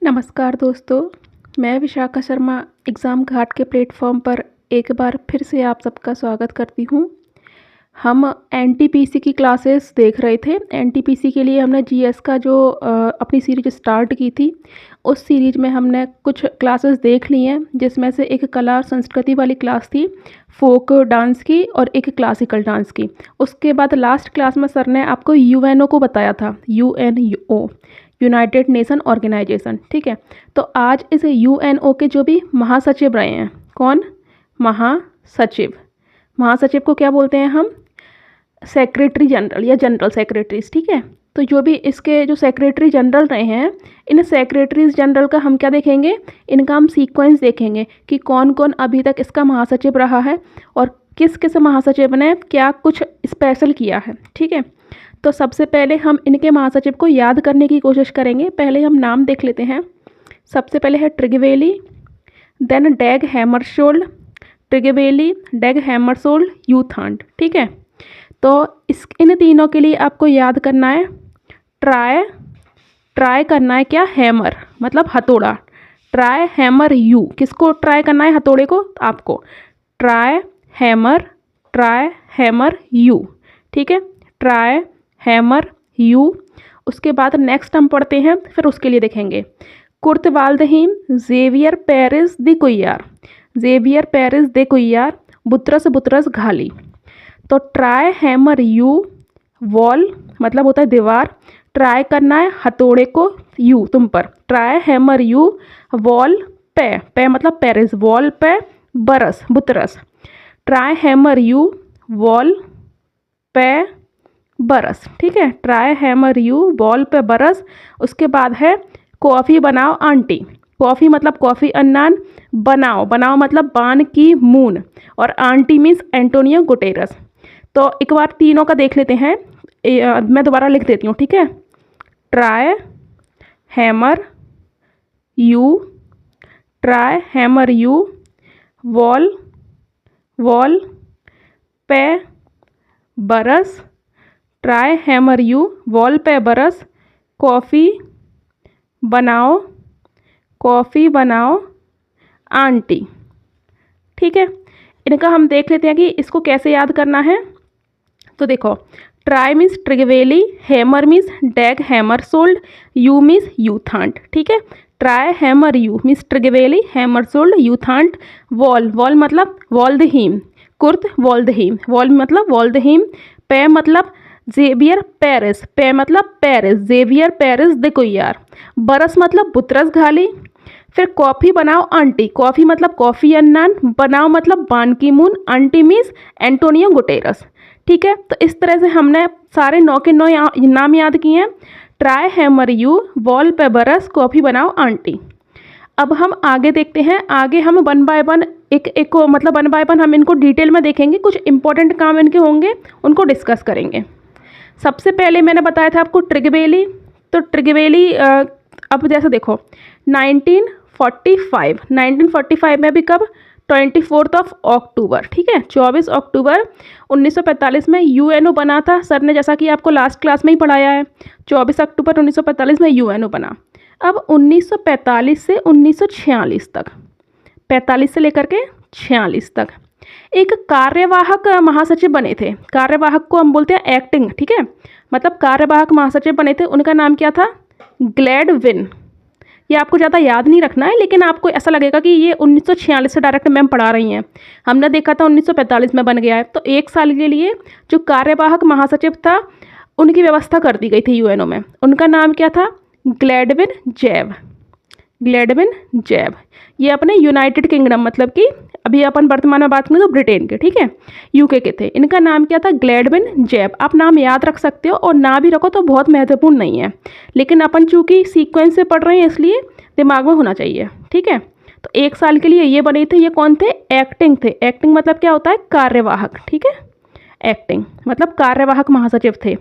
नमस्कार दोस्तों, मैं विशाखा शर्मा एग्ज़ाम घाट के प्लेटफॉर्म पर एक बार फिर से आप सबका स्वागत करती हूँ। हम एनटीपीसी की क्लासेस देख रहे थे। एनटीपीसी के लिए हमने जीएस का जो अपनी सीरीज स्टार्ट की थी, उस सीरीज में हमने कुछ क्लासेस देख ली हैं, जिसमें से एक कला और संस्कृति वाली क्लास थी, फोक डांस की, और एक क्लासिकल डांस की। उसके बाद लास्ट क्लास में सर ने आपको यूएनओ को बताया था, यूएनओ, यूनाइटेड नेशन ऑर्गेनाइजेशन। ठीक है, तो आज इस यूएनओ के जो भी महासचिव रहे हैं, कौन? महासचिव। महासचिव को क्या बोलते हैं हम? सेक्रेटरी जनरल या जनरल सेक्रेटरीज। ठीक है, तो जो भी इसके जो सेक्रेटरी जनरल रहे हैं, इन सेक्रेटरीज जनरल का हम क्या देखेंगे? इनका हम सीक्वेंस देखेंगे कि कौन कौन अभी तक इसका महासचिव रहा है और किस किस महासचिव ने क्या कुछ स्पेशल किया है। ठीक है, तो सबसे पहले हम इनके महासचिव को याद करने की कोशिश करेंगे। पहले हम नाम देख लेते हैं। सबसे पहले है ट्रिगवेली, देन डैग हैमरशोल्ड, ट्रिगवेली, डैग हैमरशोल्ड, यूथांड। ठीक है, तो इन तीनों के लिए आपको याद करना है ट्राई करना है क्या? हैमर मतलब हथौड़ा। ट्राई हैमर यू, किसको ट्राई करना है? हथौड़े को। आपको ट्राई हैमर यू। ठीक है, ट्राई हैमर यू। उसके बाद नेक्स्ट हम पढ़ते हैं, फिर उसके लिए देखेंगे Kurt Waldheim, Javier Perez de Cuellar, Javier Perez de Cuellar, Boutros Ghali. तो ट्राई हैमर यू, वॉल मतलब होता है दीवार, ट्राई करना है हथौड़े को, यू तुम पर, ट्राई हैमर यू, वॉल पे मतलब पेरिस, वॉल पे बरस, Boutros, try hammer you, wall पे बरस। ठीक है, ट्राई हैमर यू, वॉल पे बरस। उसके बाद है कॉफ़ी बनाओ आंटी, कॉफ़ी मतलब कॉफ़ी अन्नान, बनाओ मतलब बान की मून, और आंटी मीन्स एंटोनियो गुटेरस। तो एक बार तीनों का देख लेते हैं, मैं दोबारा लिख देती हूँ। ठीक है, try hammer you, try hammer you, wall पे बरस, ट्राई हैमर यू, वॉल पे बरस, कॉफ़ी बनाओ आंटी। ठीक है, इनका हम देख लेते हैं कि इसको कैसे याद करना है। तो देखो, try means Trygve, hammer means Dag Hammarskjold, U means U Thant. ठीक है, try hammer U means Trygve, Hammarskjold, U Thant. Wall मतलब वॉल्दहीम, कुर्त वॉल्दहीम, वॉल मतलब वॉल्दहीम। पे मतलब जेवियर पेरिस, पे मतलब पेरिस, जेवियर पेरिस द कुइयार। बरस मतलब बुतरस घाली। फिर कॉफ़ी बनाओ आंटी, कॉफ़ी मतलब कॉफ़ी अन्नान, बनाओ मतलब बान की moon, aunty means Antonio Guterres. ठीक है, तो इस तरह से हमने सारे 9 के 9 नाम याद किए हैं। ट्राई हैमर यू, वॉल पे बरस, कॉफ़ी बनाओ आंटी। अब हम आगे देखते हैं। आगे हम वन बाय वन एक को मतलब वन बाय वन हम इनको डिटेल में देखेंगे। कुछ इंपॉर्टेंट काम इनके होंगे, उनको डिस्कस करेंगे। सबसे पहले मैंने बताया था आपको ट्रिगवेली। तो ट्रिगवेली अब जैसे देखो 1945 में भी कब? 24 अक्टूबर। ठीक है, 24 अक्टूबर 1945 में यूएनओ बना था। सर ने जैसा कि आपको लास्ट क्लास में ही पढ़ाया है, 24 अक्टूबर 1945 में यूएनओ बना। अब 1945 से 1946 तक, 45 से लेकर के 46 तक एक कार्यवाहक महासचिव बने थे। कार्यवाहक को हम बोलते हैं एक्टिंग। ठीक है, मतलब कार्यवाहक महासचिव बने थे, उनका नाम क्या था? ग्लैडविन। ये आपको ज़्यादा याद नहीं रखना है, लेकिन आपको ऐसा लगेगा कि ये 1946 से डायरेक्ट मैम पढ़ा रही हैं। हमने देखा था 1945 में बन गया है। तो एक साल के लिए जो कार्यवाहक महासचिव था, उनकी व्यवस्था कर दी गई थी यूएनओ में। उनका नाम क्या था? ग्लैडविन जैब। ग्लैडविन जैब ये अपने यूनाइटेड किंगडम मतलब कि अभी अपन वर्तमान में बात करें तो ब्रिटेन के, ठीक है, यूके के थे। इनका नाम क्या था? ग्लैडविन जैब। आप नाम याद रख सकते हो, और ना भी रखो तो बहुत महत्वपूर्ण नहीं है, लेकिन अपन चूँकि सीक्वेंस से पढ़ रहे हैं इसलिए दिमाग में होना चाहिए। ठीक है, तो एक साल के लिए ये बने थे। ये कौन थे? एक्टिंग थे। एक्टिंग मतलब क्या होता है? कार्यवाहक। ठीक है, एक्टिंग मतलब कार्यवाहक महासचिव थे।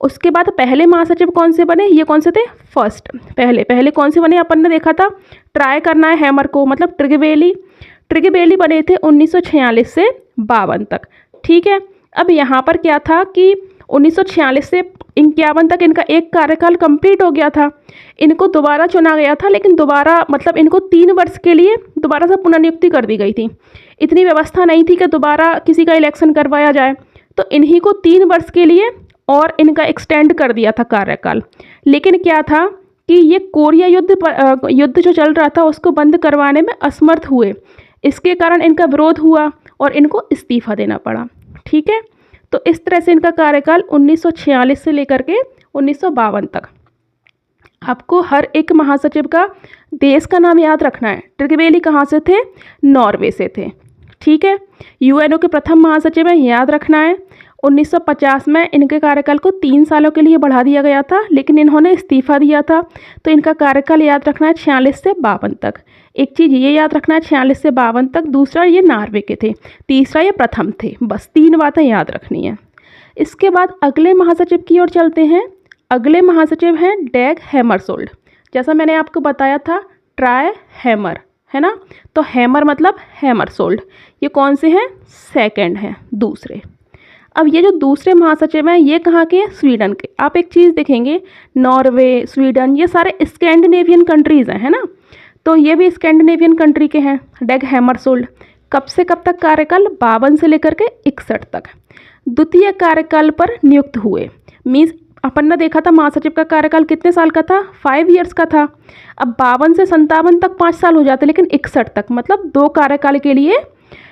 उसके बाद पहले महासचिव कौन से बने? ये कौन से थे? फर्स्ट पहले कौन से बने? अपन ने देखा था ट्राई करना है हैमर को, मतलब ट्रिगवेली बने थे 1946 से 52 तक। ठीक है, अब यहाँ पर क्या था कि 1946 से 51 तक इनका एक कार्यकाल कंप्लीट हो गया था। इनको दोबारा चुना गया था, लेकिन दोबारा मतलब इनको 3 वर्ष के लिए दोबारा से पुनर्नियुक्ति कर दी गई थी। इतनी व्यवस्था नहीं थी कि दोबारा किसी का इलेक्शन करवाया जाए, तो इन्हीं को 3 वर्ष के लिए और इनका एक्सटेंड कर दिया था कार्यकाल। लेकिन क्या था कि ये कोरिया युद्ध जो चल रहा था उसको बंद करवाने में असमर्थ हुए। इसके कारण इनका विरोध हुआ और इनको इस्तीफा देना पड़ा। ठीक है, तो इस तरह से इनका कार्यकाल 1946 से लेकर के 1952 तक। आपको हर एक महासचिव का देश का नाम याद रखना है। ट्रिगवेली कहाँ से थे? नॉर्वे से थे। ठीक है, यूएनओ के प्रथम महासचिव हैं, याद रखना है। 1950 में इनके कार्यकाल को 3 सालों के लिए बढ़ा दिया गया था, लेकिन इन्होंने इस्तीफा दिया था, तो इनका कार्यकाल याद रखना है 46 से 52 तक। एक चीज़ ये याद रखना है 46 से 52 तक। दूसरा, ये नॉर्वे के थे। तीसरा, ये प्रथम थे। बस 3 बातें याद रखनी है। इसके बाद अगले महासचिव की ओर चलते हैं। अगले महासचिव हैं डैग हैमरशोल्ड। जैसा मैंने आपको बताया था, ट्राई हैमर है ना, तो हैमर मतलब हैमरशोल्ड। ये कौन से हैं? सेकंड हैं, दूसरे। अब ये जो दूसरे महासचिव हैं ये कहाँ के हैं? स्वीडन के। आप एक चीज़ देखेंगे, नॉर्वे, स्वीडन, ये सारे स्कैंडिनेवियन कंट्रीज़ हैं, है ना, तो ये भी स्कैंडिनेवियन कंट्री के हैं। डैग हैमरशोल्ड कब से कब तक कार्यकाल? 52 से लेकर के 61 तक द्वितीय कार्यकाल पर नियुक्त हुए। मीन्स अपन ने देखा था महासचिव का कार्यकाल कितने साल का था? 5 ईयर्स का था। अब 52 से 57 तक 5 साल हो जाते, लेकिन 61 तक मतलब 2 कार्यकाल के लिए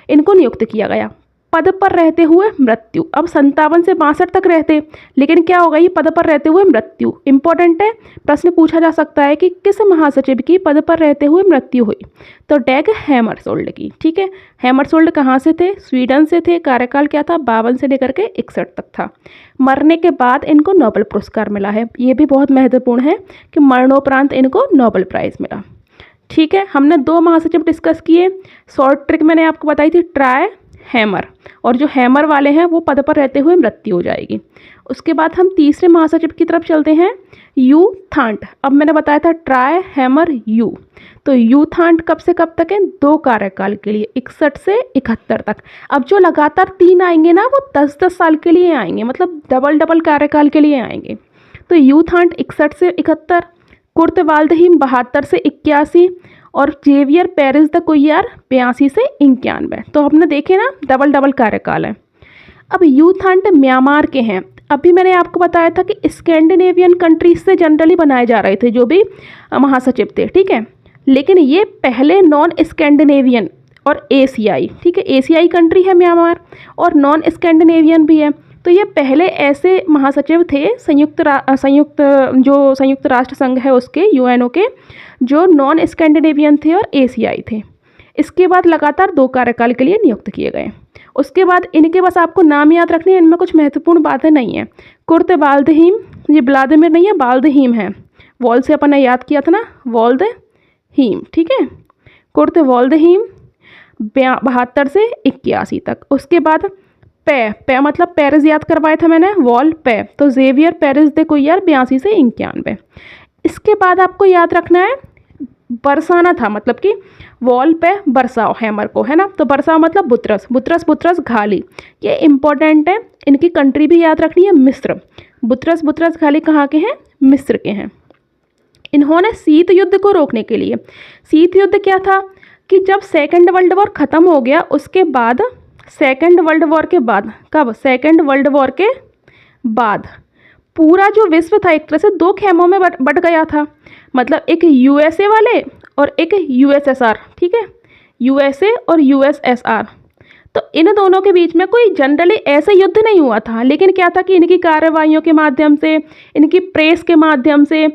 इनको नियुक्त किया गया। पद पर रहते हुए मृत्यु। अब 57 से 62 तक रहते, लेकिन क्या होगा? ये पद पर रहते हुए मृत्यु। इंपॉर्टेंट है, प्रश्न पूछा जा सकता है कि किस महासचिव की पद पर रहते हुए मृत्यु हुई? तो डैग हैमरशोल्ड की। ठीक है, हैमरशोल्ड कहाँ से थे? स्वीडन से थे। कार्यकाल क्या था? 52 से लेकर के 61 तक था। मरने के बाद इनको नोबेल पुरस्कार मिला है। ये भी बहुत महत्वपूर्ण है कि मरणोपरांत इनको नोबेल प्राइज़ मिला। ठीक है, हमने 2 महासचिव डिस्कस किए। शॉर्ट ट्रिक मैंने आपको बताई थी, ट्राई हैमर, और जो हैमर वाले हैं वो पद पर रहते हुए मृत्यु हो जाएगी। उसके बाद हम तीसरे महासचिव की तरफ चलते हैं, यू थांट। अब मैंने बताया था ट्राई हैमर यू, तो यू थांट कब से कब तक है? 2 कार्यकाल के लिए, 61 से 71 तक। अब जो लगातार 3 आएंगे ना, वो 10-10 साल के लिए आएंगे, मतलब डबल कार्यकाल के लिए आएंगे। तो यू थांट 61 से 71, कुर्ट वाल्डहीम 72 से 81, और जेवियर पेरेस द कुइयार 82 से 91। तो हमने देखे ना, डबल कार्यकाल है। अब यू थांट म्यांमार के हैं। अभी मैंने आपको बताया था कि स्कैंडिनेवियन कंट्रीज से जनरली बनाए जा रहे थे जो भी महासचिव थे। ठीक है, लेकिन ये पहले नॉन स्कैंडिनेवियन और एशियाई, ठीक है, एशियाई कंट्री है म्यांमार और नॉन स्कैंडिनेवियन भी है। तो ये पहले ऐसे महासचिव थे संयुक्त राष्ट्र संघ है उसके, यूएनओ के, जो नॉन स्कैंडिनेवियन थे और एशियाई थे। इसके बाद लगातार 2 कार्यकाल के लिए नियुक्त किए गए। उसके बाद इनके बस आपको नाम याद रखने हैं, इनमें कुछ महत्वपूर्ण बातें नहीं हैं। कुर्ट वाल्डहीम, ये व्लादिमीर नहीं है, वाल्डहीम है। वॉल से अपन ने याद किया था ना, वाल्डहीम। ठीक है, कुर्ट वाल्डहीम 72 से 81 तक। उसके बाद पे मतलब पेरिस याद करवाया था मैंने, वॉल पे, तो जेवियर पेरेस दे कुइयार 82 से 91। इसके बाद आपको याद रखना है, बरसाना था, मतलब कि वॉल पे बरसाओ हैमर को, है ना, तो बरसाओ मतलब बुतरस घाली। ये इंपॉर्टेंट है, इनकी कंट्री भी याद रखनी है, मिस्र। बुतरस घाली कहाँ के हैं? मिस्र के हैं। इन्होंने शीत युद्ध को रोकने के लिए, शीत युद्ध क्या था कि जब सेकेंड वर्ल्ड वॉर ख़त्म हो गया, उसके बाद सेकेंड वर्ल्ड वॉर के बाद, कब? सेकेंड वर्ल्ड वॉर के बाद पूरा जो विश्व था एक तरह से 2 खेमों में बट गया था। मतलब एक यूएसए वाले और एक यूएसएसआर। ठीक है, यूएसए और यूएसएसआर। तो इन दोनों के बीच में कोई जनरली ऐसा युद्ध नहीं हुआ था, लेकिन क्या था कि इनकी कार्रवाइयों के माध्यम से, इनकी प्रेस के माध्यम से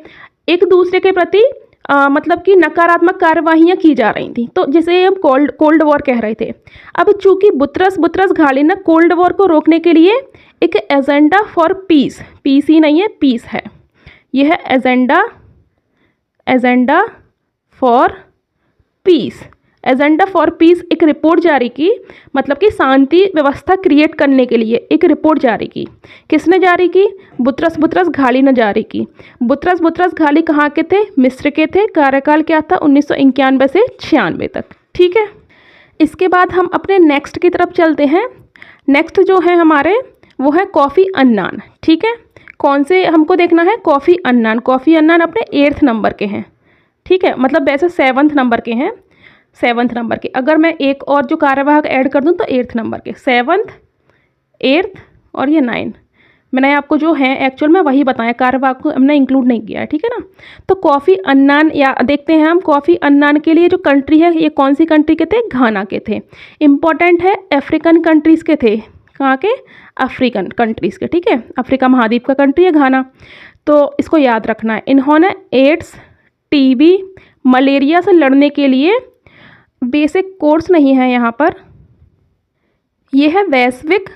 एक दूसरे के प्रति मतलब कि नकारात्मक कार्यवाहियाँ की जा रही थी, तो जिसे हम कोल्ड वॉर कह रहे थे। अब चूंकि बुतरस घाली ने कोल्ड वॉर को रोकने के लिए एक एजेंडा फॉर पीस, पीस ही नहीं है, पीस है, यह है agenda for piece. Agenda for piece एक रिपोर्ट जारी की, मतलब कि शांति व्यवस्था क्रिएट करने के लिए एक रिपोर्ट जारी की। किसने जारी की? बुतरस घाली ने जारी की। बुतरस घाली कहाँ के थे? मिस्र के थे। कार्यकाल क्या था? 1991 से 96 तक। ठीक है, इसके बाद हम अपने नेक्स्ट की तरफ चलते हैं। नेक्स्ट जो है हमारे, वो है कोफी अन्नान। ठीक है, कौन से हमको देखना है? Kofi Annan. कोफी अन्नान अपने 8th नंबर के हैं, ठीक है, मतलब वैसे 7th नंबर के हैं, 7th नंबर के। अगर मैं एक और जो कार्यवाहक ऐड कर दूं तो 8th नंबर के, 7th, 8th और ये 9। मैंने आपको जो है एक्चुअल में वही बताया, कार्यवाहक को हमने इंक्लूड नहीं किया है, ठीक है ना। तो कोफी अन्नान, या देखते हैं हम कोफी अन्नान के लिए जो कंट्री है ये कौन सी कंट्री के थे? घाना के थे। इम्पॉर्टेंट है, अफ्रीकन कंट्रीज़ के थे। कहाँ के? अफ्रीकन कंट्रीज़ के, ठीक है, अफ्रीका महाद्वीप का कंट्री है घाना। तो इसको याद रखना है। इन्होंने एड्स, टीबी, मलेरिया से लड़ने के लिए बेसिक कोर्स नहीं है यहाँ पर, ये है वैश्विक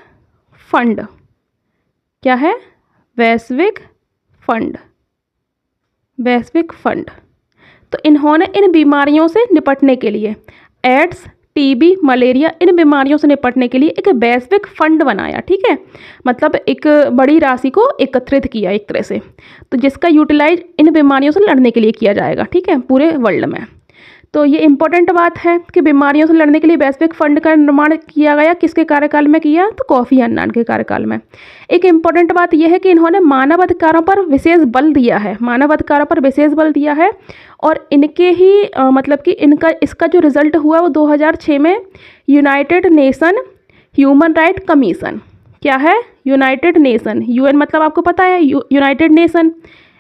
फंड। क्या है? वैश्विक फंड, वैश्विक फंड। तो इन्होंने इन बीमारियों से निपटने के लिए, एड्स, टीबी, मलेरिया, इन बीमारियों से निपटने के लिए एक वैश्विक फंड बनाया, ठीक है, मतलब एक बड़ी राशि को एकत्रित किया एक तरह से, तो जिसका यूटिलाइज इन बीमारियों से लड़ने के लिए किया जाएगा, ठीक है, पूरे वर्ल्ड में। तो ये इम्पोर्टेंट बात है कि बीमारियों से लड़ने के लिए वैश्विक फंड का निर्माण किया गया, किसके कार्यकाल में किया? तो कोफी अन्नान के कार्यकाल में। एक इम्पॉर्टेंट बात यह है कि इन्होंने मानवाधिकारों पर विशेष बल दिया है, मानवाधिकारों पर विशेष बल दिया है, और इनके ही मतलब कि इसका जो रिजल्ट हुआ वो 2006 में United nation human right commission. क्या है? यूनाइटेड नेशन, यूएन मतलब आपको पता है यूनाइटेड नेशन,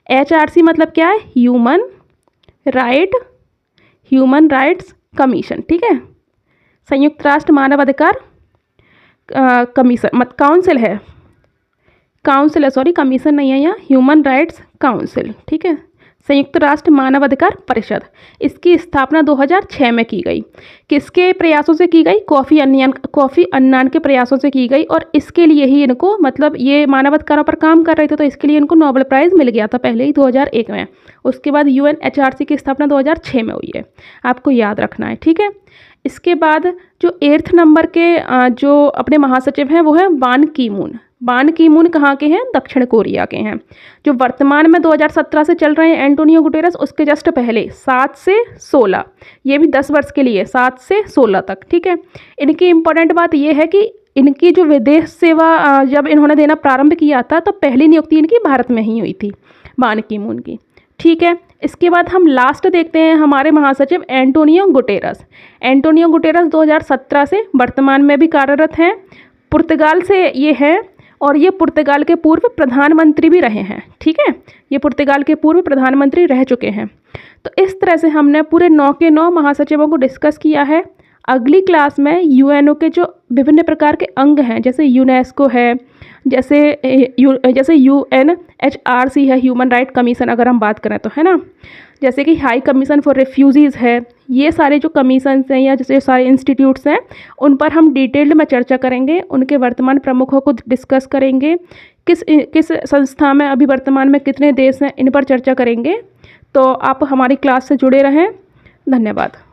HRC मतलब क्या है? ह्यूमन राइट्स कमीशन, ठीक है, संयुक्त राष्ट्र मानवाधिकार कमीशन, मत काउंसिल है, सॉरी कमीशन नहीं है यहाँ, ह्यूमन राइट्स काउंसिल, ठीक है, संयुक्त राष्ट्र मानवाधिकार परिषद। इसकी स्थापना 2006 में की गई। किसके प्रयासों से की गई? कोफी अन्नान के प्रयासों से की गई, और इसके लिए ही इनको, मतलब ये मानवाधिकारों पर काम कर रहे थे तो इसके लिए इनको नोबेल प्राइज़ मिल गया था पहले ही 2001 में। उसके बाद UNHRC की स्थापना 2006 में हुई है, आपको याद रखना है, ठीक है। इसके बाद जो 8th नंबर के जो अपने महासचिव हैं वो है बान की मून। बान की मून कहाँ के हैं? दक्षिण कोरिया के हैं। जो वर्तमान में 2017 से चल रहे हैं एंटोनियो गुटेरस, उसके जस्ट पहले 7 से 16, ये भी 10 वर्ष के लिए, 7 से 16 तक, ठीक है। इनकी इम्पोर्टेंट बात ये है कि इनकी जो विदेश सेवा जब इन्होंने देना प्रारंभ किया था तो पहली नियुक्ति इनकी भारत में ही हुई थी, बान की मून की, ठीक है। इसके बाद हम लास्ट देखते हैं हमारे महासचिव एंटोनियो गुटेरस। एंटोनियो गुटेरस 2017 से वर्तमान में भी कार्यरत हैं, पुर्तगाल से ये हैं, और ये पुर्तगाल के पूर्व प्रधानमंत्री भी रहे हैं, ठीक है, ये पुर्तगाल के पूर्व प्रधानमंत्री रह चुके हैं। तो इस तरह से हमने पूरे 9 के 9 महासचिवों को डिस्कस किया है। अगली क्लास में UNO के जो विभिन्न प्रकार के अंग हैं, जैसे यूनेस्को है, जैसे UNHRC है, ह्यूमन राइट कमीशन अगर हम बात करें तो, है ना, जैसे कि हाई कमीशन फॉर रेफ्यूजीज़ है, ये सारे जो कमीशन हैं या जैसे सारे इंस्टीट्यूट्स हैं उन पर हम डिटेल्ड में चर्चा करेंगे, उनके वर्तमान प्रमुखों को डिस्कस करेंगे, किस संस्था में अभी वर्तमान में कितने देश हैं, इन पर चर्चा करेंगे। तो आप हमारी क्लास से जुड़े रहें। धन्यवाद।